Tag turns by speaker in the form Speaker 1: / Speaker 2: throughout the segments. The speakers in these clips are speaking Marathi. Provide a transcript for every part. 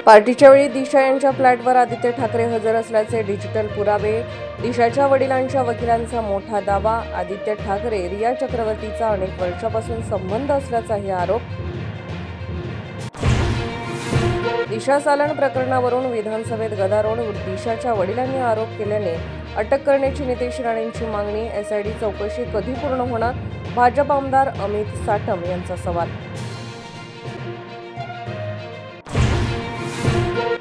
Speaker 1: पार्टीच्या वेळी दिशा यांच्या फ्लॅटवर आदित्य ठाकरे हजर असल्याचे डिजिटल पुरावे, दिशाच्या वडिलांच्या वकिलांचा मोठा दावा, आदित्य ठाकरे रिया चक्रवर्तीचा अनेक वर्षापासून संबंध असल्याचाही आरोप. दिशा सालन प्रकरणावरून विधानसभेत गदारोळ, दिशाच्या वडिलांनी आरोप केल्याने अटक करण्याची नितेश राणेंची मागणी, एसआयटी चौकशी कधी पूर्ण होणार, भाजप आमदार अमित साटम यांचा सवाल.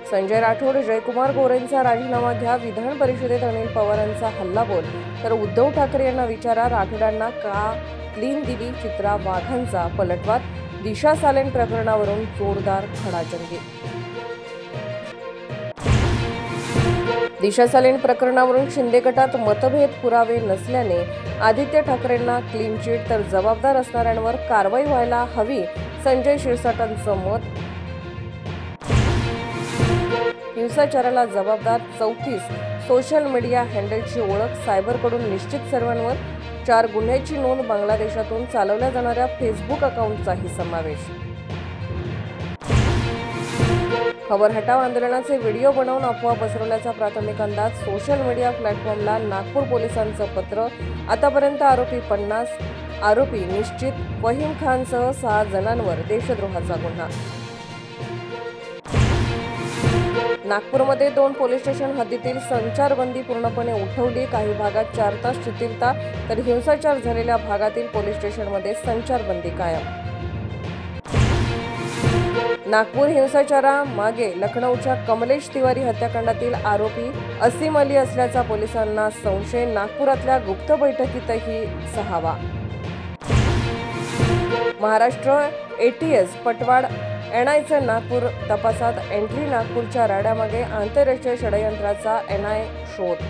Speaker 1: संजय राठोड, जयकुमार गोरेंचा राजीनामा घ्या, विधान परिषदेत अनिल पवारांचा हल्लाबोल, तर उद्धव ठाकरे यांना विचारा, राठोडांना का क्लीन दिली, चित्रा वाघांचा पलटवार, दिशा सालेन प्रकरणावरून जोरदार खडाजंगी. दिशा सालेन प्रकरणावरून शिंदे गटात मतभेद, पुरावे नसल्याने आदित्य ठाकरेंना क्लीन चिट, तर जबाबदार असणाऱ्यांवर कारवाई व्हायला हवी, संजय शिरसाटांचं मत. हिंसाचाराला जबाबदार 34 सोशल मीडिया हँडलची ओळख, सायबरकडून निश्चित सर्वांवर 4 गुन्ह्याची नोंद, बांगलादेशातून चालवल्या जाणाऱ्या फेसबुक अकाउंटचाही समावेश. खबर हटाव आंदोलनाचे व्हिडिओ बनवून अफवा पसरवल्याचा प्राथमिक अंदाज, सोशल मीडिया प्लॅटफॉर्मला नागपूर पोलिसांचं पत्र, आतापर्यंत आरोपी 50, आरोपी निश्चित, फहीम खानसह 6 जणांवर देशद्रोहाचा गुन्हा. नागपूरमध्ये 2 पोलीस स्टेशन हद्दीतील संचारबंदी पूर्णपणे उठवली, काही भागात 4 तास शिथिलता, तर हिंसाचार झालेल्या भागातील पोलीस स्टेशनमध्ये संचारबंदी कायम. नागपूर हिंसाचारामागे लखनौच्या कमलेश तिवारी हत्याकांडातील आरोपी असीम अली असल्याचा पोलिसांना संशय, नागपुरातल्या गुप्त बैठकीतही 6वा. महाराष्ट्र एटीएस पटवाड एनआयचे नागपूर तपासात एंट्री, नागपूरच्या राड्यामागे आंतरराष्ट्रीय षडयंत्राचा एनआय शोध.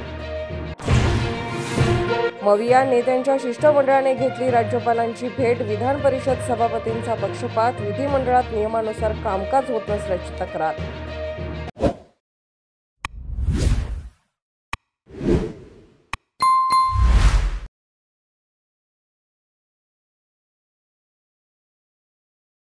Speaker 1: मविया नेत्यांच्या शिष्टमंडळाने घेतली राज्यपालांची भेट, विधान परिषद सभापतींचा पक्षपात, विधिमंडळात नियमानुसार कामकाज होत नसल्याची तक्रार.